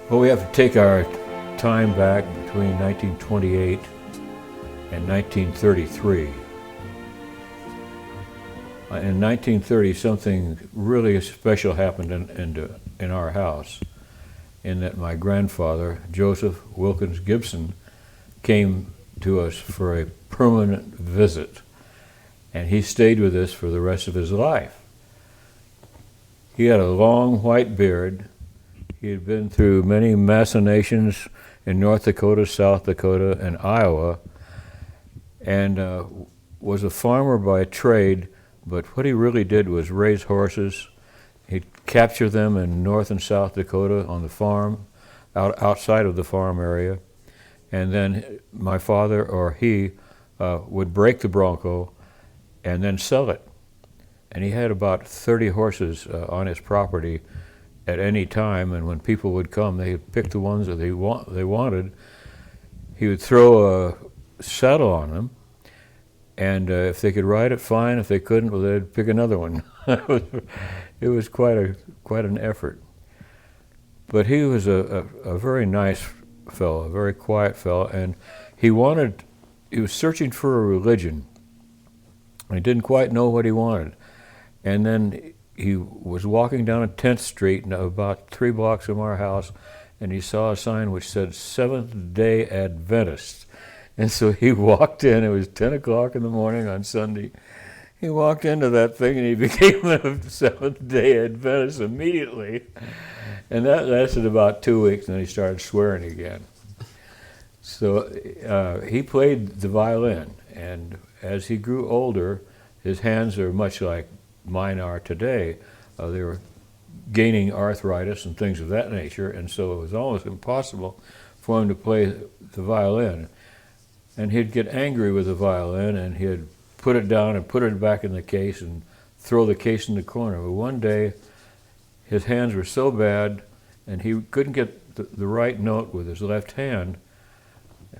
Well, we have to take our time back between 1928 and 1933. In 1930, something really special happened in our house, in that my grandfather, Joseph Wilkins Gibson, came to us for a permanent visit, and he stayed with us for the rest of his life. He had a long white beard. He had been through many machinations in North Dakota, South Dakota, and Iowa, and was a farmer by trade, but what he really did was raise horses. He'd capture them in North and South Dakota on the farm, outside of the farm area, and then my father or he would break the bronco and then sell it. And he had about 30 horses on his property at any time, and when people would come, they'd pick the ones that they wanted. He would throw a saddle on them, and if they could ride it, fine. If they couldn't, well, they'd pick another one. It was quite an effort. But he was a very nice fellow, a very quiet fellow, and he was searching for a religion. He didn't quite know what he wanted. And then he was walking down a 10th Street, about 3 blocks from our house, and he saw a sign which said Seventh-day Adventist. And so he walked in. It was 10 o'clock in the morning on Sunday. He walked into that thing and he became a Seventh-day Adventist immediately. And that lasted about 2 weeks, and then he started swearing again. So he played the violin, and as he grew older, his hands are much like mine are today. They were gaining arthritis and things of that nature, and so it was almost impossible for him to play the violin. And he'd get angry with the violin, and he'd put it down and put it back in the case and throw the case in the corner. But one day, his hands were so bad, and he couldn't get the right note with his left hand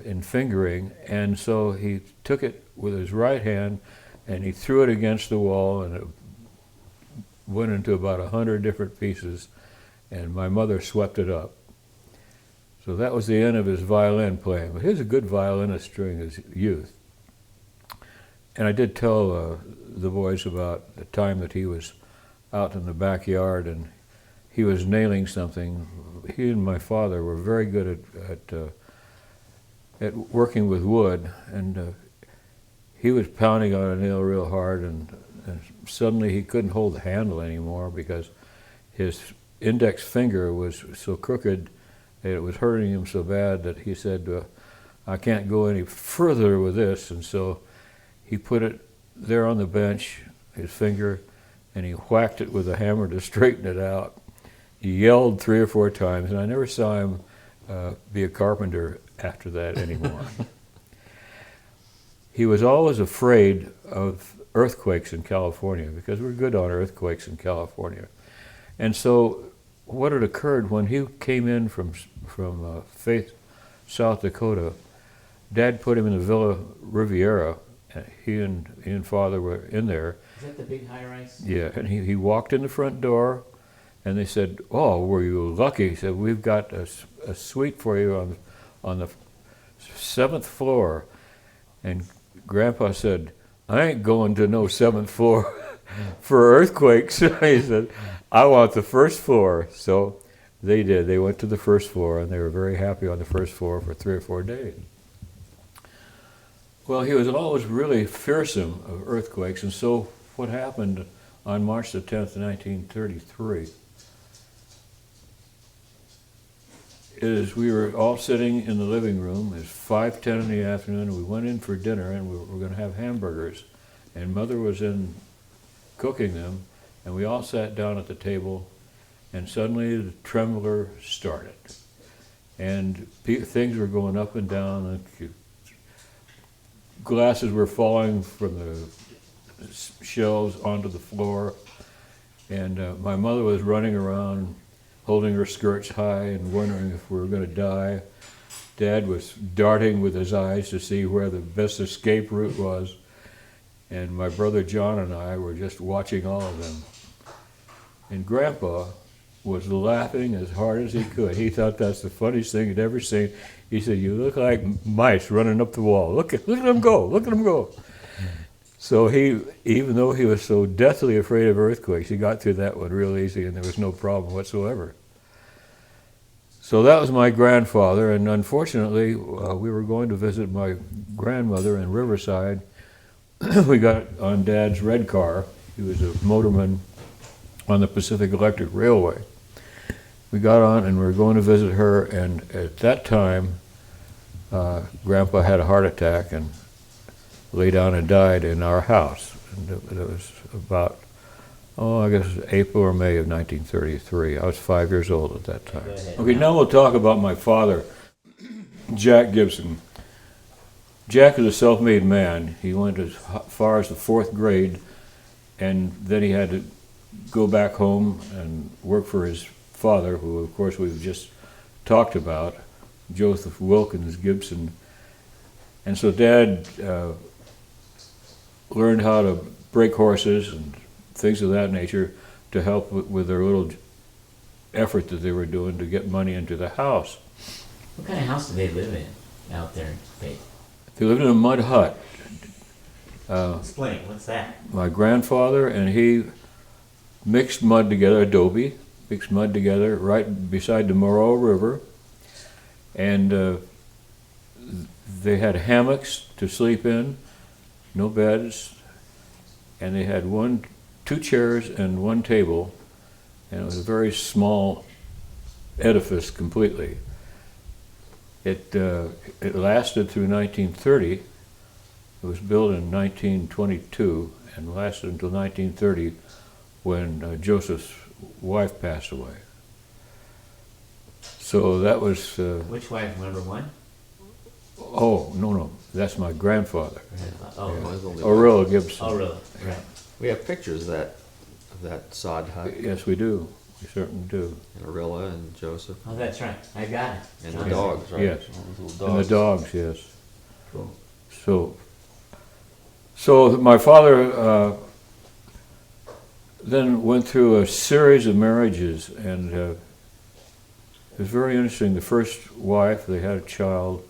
in fingering, and so he took it with his right hand, and he threw it against the wall, and it went into about 100 different pieces, and my mother swept it up. So that was the end of his violin playing. But he was a good violinist during his youth. And I did tell the boys about the time that he was out in the backyard and he was nailing something. He and my father were very good at working with wood, and he was pounding on a nail real hard, and suddenly he couldn't hold the handle anymore because his index finger was so crooked. It was hurting him so bad that he said, I can't go any further with this. And so he put it there on the bench, his finger, and he whacked it with a hammer to straighten it out. He yelled 3 or 4 times, and I never saw him be a carpenter after that anymore. He was always afraid of earthquakes in California because we're good on earthquakes in California. And so what had occurred when he came in from Faith, South Dakota, Dad put him in the Villa Riviera. He and Father were in there. Is that the big high-rise? Yeah, and he walked in the front door, and they said, "Oh, were you lucky?" He said, "We've got a suite for you on the 7th floor." And Grandpa said, "I ain't going to no 7th floor for earthquakes." He said, "I want the 1st floor." So they did. They went to the 1st floor, and they were very happy on the 1st floor for 3 or 4 days. Well, he was always really fearsome of earthquakes, and so what happened on March the 10th, 1933, is we were all sitting in the living room. It was 5:10 in the afternoon, and we went in for dinner, and we were going to have hamburgers, and Mother was in cooking them, and we all sat down at the table, and suddenly the trembler started, and things were going up and down, and glasses were falling from the shelves onto the floor, and my mother was running around holding her skirts high and wondering if we were going to die. Dad was darting with his eyes to see where the best escape route was, and my brother John and I were just watching all of them. And Grandpa was laughing as hard as he could. He thought that's the funniest thing he'd ever seen. He said, "You look like mice running up the wall. Look at them go! Look at them go!" So he, even though he was so deathly afraid of earthquakes, he got through that one real easy, and there was no problem whatsoever. So that was my grandfather, and unfortunately, we were going to visit my grandmother in Riverside. We got on Dad's red car. He was a motorman on the Pacific Electric Railway. We got on and we were going to visit her, and at that time, Grandpa had a heart attack and lay down and died in our house. And it was about, I guess it was April or May of 1933. I was 5 years old at that time. Okay, now we'll talk about my father, Jack Gibson. Jack is a self-made man. He went as far as the 4th grade, and then he had to go back home and work for his father, who of course we've just talked about, Joseph Wilkins Gibson. And so Dad learned how to break horses and things of that nature to help with their little effort that they were doing to get money into the house. What kind of house did they live in out there in Faith? They lived in a mud hut. Explain, what's that? My grandfather and he mixed mud together, adobe, mixed mud together right beside the Moreau River, and they had hammocks to sleep in, no beds, and they had 2 chairs and 1 table, and it was a very small edifice completely. It lasted through 1930. It was built in 1922 and lasted until 1930 when Joseph's wife passed away. So that was... Which wife, number 1? Oh, no, that's my grandfather. Oh, yeah. Orilla Gibson. Orilla, right. We have pictures of that sod hut. Yes, we do. We certainly do. And Orilla and Joseph. Oh, that's right. I got it. And the dogs, right? Yes. All those little And the dogs, yes. Cool. So my father then went through a series of marriages, and it was very interesting. The first wife, they had a child,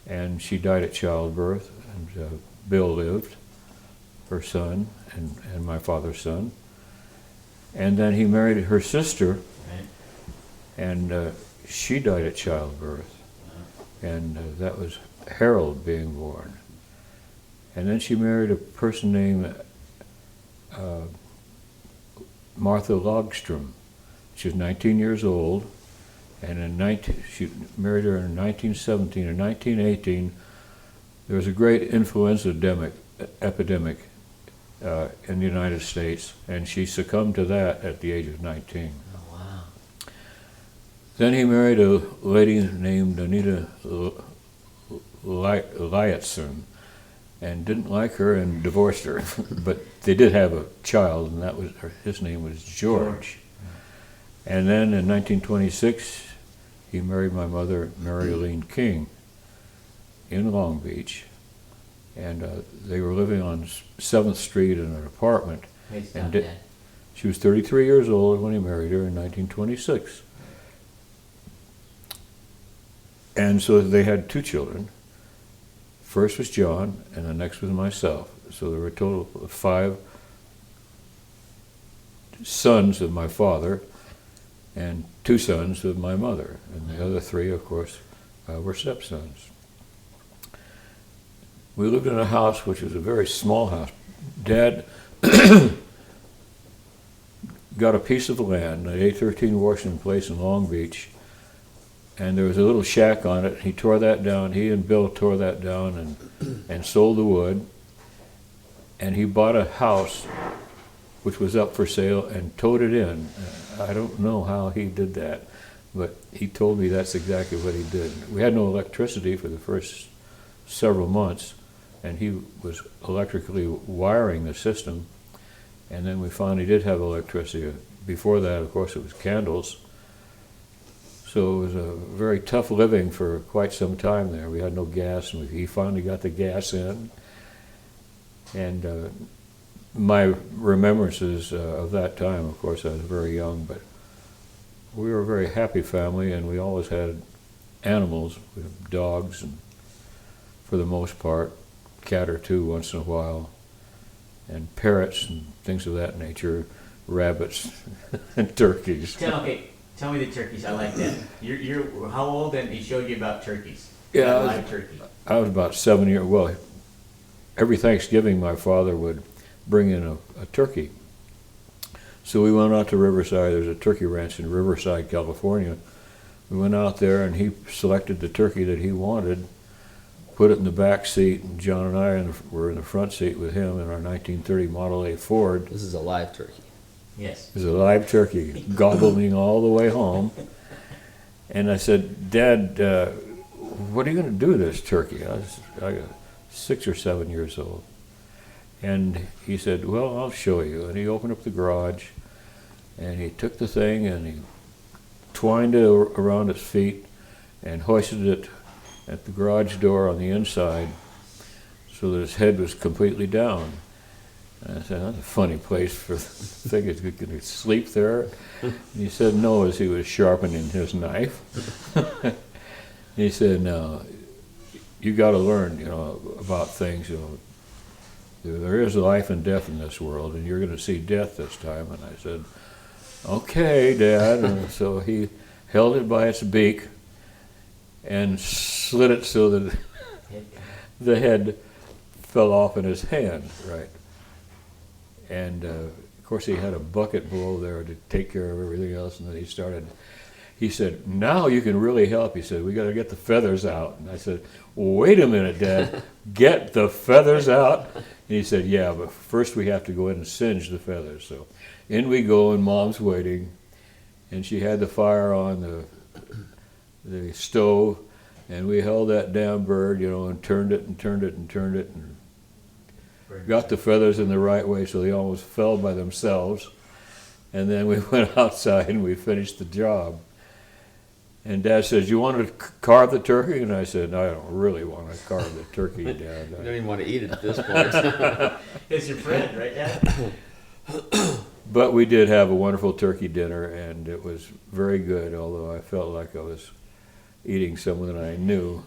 and she died at childbirth, and Bill lived, her son, and my father's son. And then he married her sister, Right. and she died at childbirth, and that was Harold being born. And then she married a person named Martha Logstrom. She was 19 years old, and she married her in 1917. In 1918, there was a great influenza epidemic in the United States, and she succumbed to that at the age of 19. Oh, wow. Then he married a lady named Anita Lyatson, and didn't like her and divorced her. But they did have a child, and his name was George. And then in 1926, he married my mother, Mary Elaine King, in Long Beach. And they were living on 7th Street in an apartment. Wait, stop that. She was 33 years old when he married her in 1926. And so they had 2 children. First was John, and the next was myself. So there were a total of 5 sons of my father and 2 sons of my mother. And the other 3, of course, were stepsons. We lived in a house which was a very small house. Dad got a piece of land at 813 Washington Place in Long Beach, and there was a little shack on it. He tore that down. He and Bill tore that down and sold the wood. And he bought a house which was up for sale and towed it in. I don't know how he did that, but he told me that's exactly what he did. We had no electricity for the first several months, and he was electrically wiring the system. And then we finally did have electricity. Before that, of course, it was candles. So it was a very tough living for quite some time there. We had no gas, and he finally got the gas in. And my remembrances of that time, of course, I was very young, but we were a very happy family, and we always had animals. We had dogs, and for the most part, cat or two once in a while, and parrots and things of that nature, rabbits and turkeys. Tell me the turkeys. I like that. You're how old? And he showed you about turkeys. Yeah, About live turkey. I was about 7 years. Well, every Thanksgiving, my father would bring in a turkey. So we went out to Riverside. There's a turkey ranch in Riverside, California. We went out there, and he selected the turkey that he wanted, put it in the back seat, and John and I were in the front seat with him in our 1930 Model A Ford. This is a live turkey. Yes. It was a live turkey, gobbling all the way home. And I said, Dad, what are you going to do with this turkey? I was 6 or 7 years old. And he said, well, I'll show you. And he opened up the garage, and he took the thing, and he twined it around its feet and hoisted it at the garage door on the inside so that his head was completely down. And I said, that's a funny place for the thing. Is it going to sleep there? And he said no, as he was sharpening his knife. He said, no, you got to learn, about things. There is life and death in this world, and you're going to see death this time. And I said, okay, Dad. And so he held it by its beak and slit it so that the head fell off in his hand, right? And of course he had a bucket below there to take care of everything else, and then he said, now you can really help. He said, we got to get the feathers out. And I said, wait a minute, Dad, get the feathers out? And he said, yeah, but first we have to go in and singe the feathers. So in we go, and Mom's waiting, and she had the fire on the stove, and we held that damn bird, and turned it and turned it and turned it, and got the feathers in the right way so they almost fell by themselves. And then we went outside and we finished the job. And Dad says, you want to carve the turkey? And I said, I don't really want to carve the turkey, Dad. You don't even want to eat it at this point. It's your friend, right, Dad? But we did have a wonderful turkey dinner, and it was very good, although I felt like I was eating someone that I knew.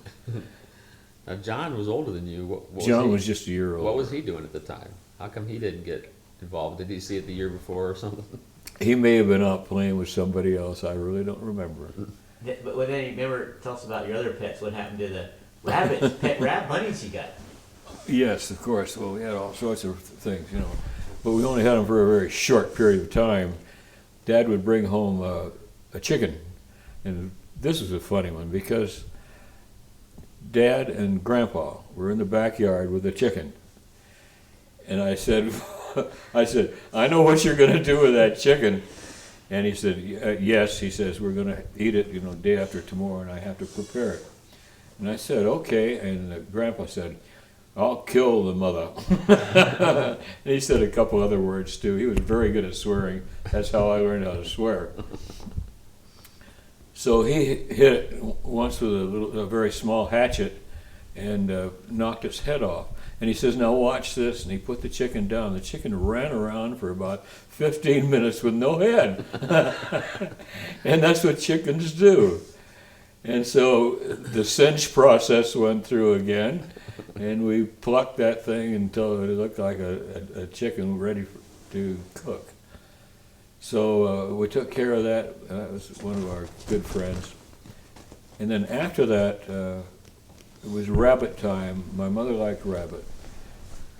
Now, John was older than you. What John he, was just a year old. What was he doing at the time? How come he didn't get involved? Did he see it the year before or something? He may have been out playing with somebody else. I really don't remember. But then you remember, tell us about your other pets. What happened to the rabbits, pet bunnies you got? Yes, of course. Well, we had all sorts of things, But we only had them for a very short period of time. Dad would bring home a chicken. And this is a funny one because Dad and Grandpa were in the backyard with the chicken. And I said, I know what you're going to do with that chicken. And he said, yes. He says, we're going to eat it, day after tomorrow, and I have to prepare it. And I said, okay. And Grandpa said, I'll kill the mother. And he said a couple other words, too. He was very good at swearing. That's how I learned how to swear. So he hit it once with a very small hatchet and knocked its head off. And he says, now watch this. And he put the chicken down. The chicken ran around for about 15 minutes with no head. And that's what chickens do. And so the singe process went through again. And we plucked that thing until it looked like a chicken ready to cook. So we took care of that. That was one of our good friends. And then after that, it was rabbit time. My mother liked rabbit.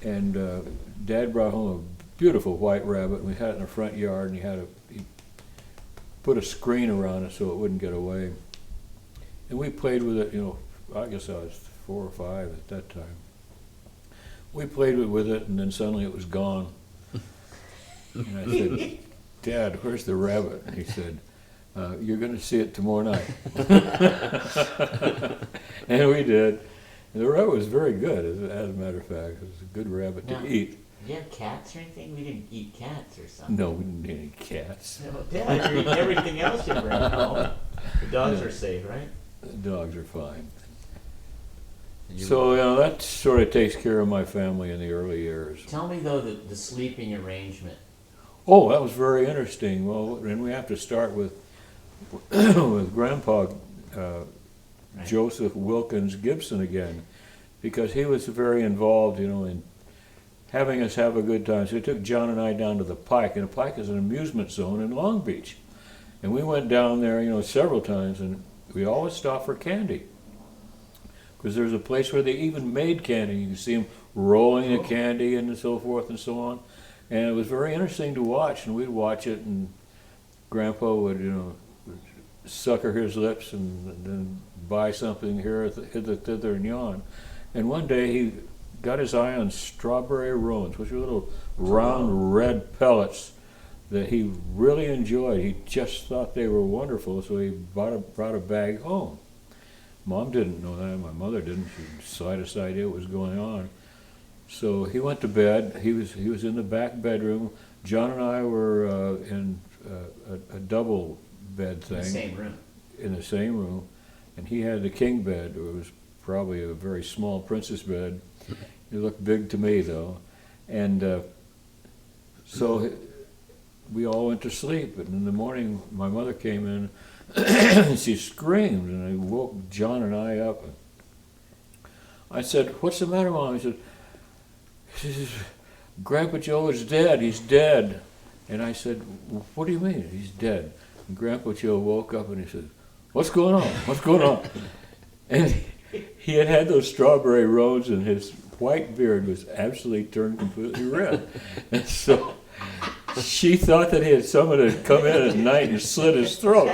And Dad brought home a beautiful white rabbit. We had it in the front yard, and he put a screen around it so it wouldn't get away. And we played with it, I guess I was 4 or 5 at that time. We played with it, and then suddenly it was gone. And I said, Dad, where's the rabbit? And he said, you're going to see it tomorrow night. And we did. And the rabbit was very good, as a matter of fact. It was a good rabbit to eat. Did you have cats or anything? We didn't eat cats or something. No, we didn't eat any cats. No, Dad, you're eating everything else you bring home. The dogs are safe, right? The dogs are fine. So, that sort of takes care of my family in the early years. Tell me, though, the sleeping arrangement. Oh, that was very interesting. Well, and we have to start with with Grandpa Right. Joseph Wilkins Gibson again, because he was very involved, in having us have a good time. So he took John and I down to the Pike, and the Pike is an amusement zone in Long Beach. And we went down there, several times, and we always stopped for candy. Because there's a place where they even made candy. You can see them rolling the candy and so forth and so on. And it was very interesting to watch, and we'd watch it, and Grandpa would, sucker his lips and then buy something here, hither, thither, and yon. And one day he got his eye on strawberry roans, which were little round red pellets that he really enjoyed. He just thought they were wonderful, so he brought a bag home. Mom didn't know that, my mother didn't. She had the slightest idea what was going on. So he went to bed. He was in the back bedroom. John and I were in a double bed thing. In the same room. In the same room. And he had the king bed. It was probably a very small princess bed. It looked big to me, though. And so we all went to sleep. And in the morning, my mother came in, and she screamed, and I woke John and I up. I said, "What's the matter, Mom?" She said, "Grandpa Joe is dead. He's dead." And I said, "What do you mean? He's dead?" And Grandpa Joe woke up and he said, "What's going on? What's going on?" And he had those strawberry roans, and his white beard was absolutely turned completely red. And so she thought that someone had come in at night and slit his throat.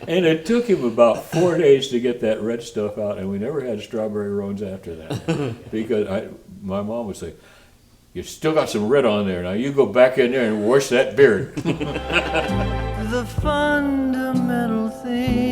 And it took him about 4 days to get that red stuff out, and we never had strawberry roans after that. Because my mom would say, "You still got some red on there. Now you go back in there and wash that beard." The fundamental thing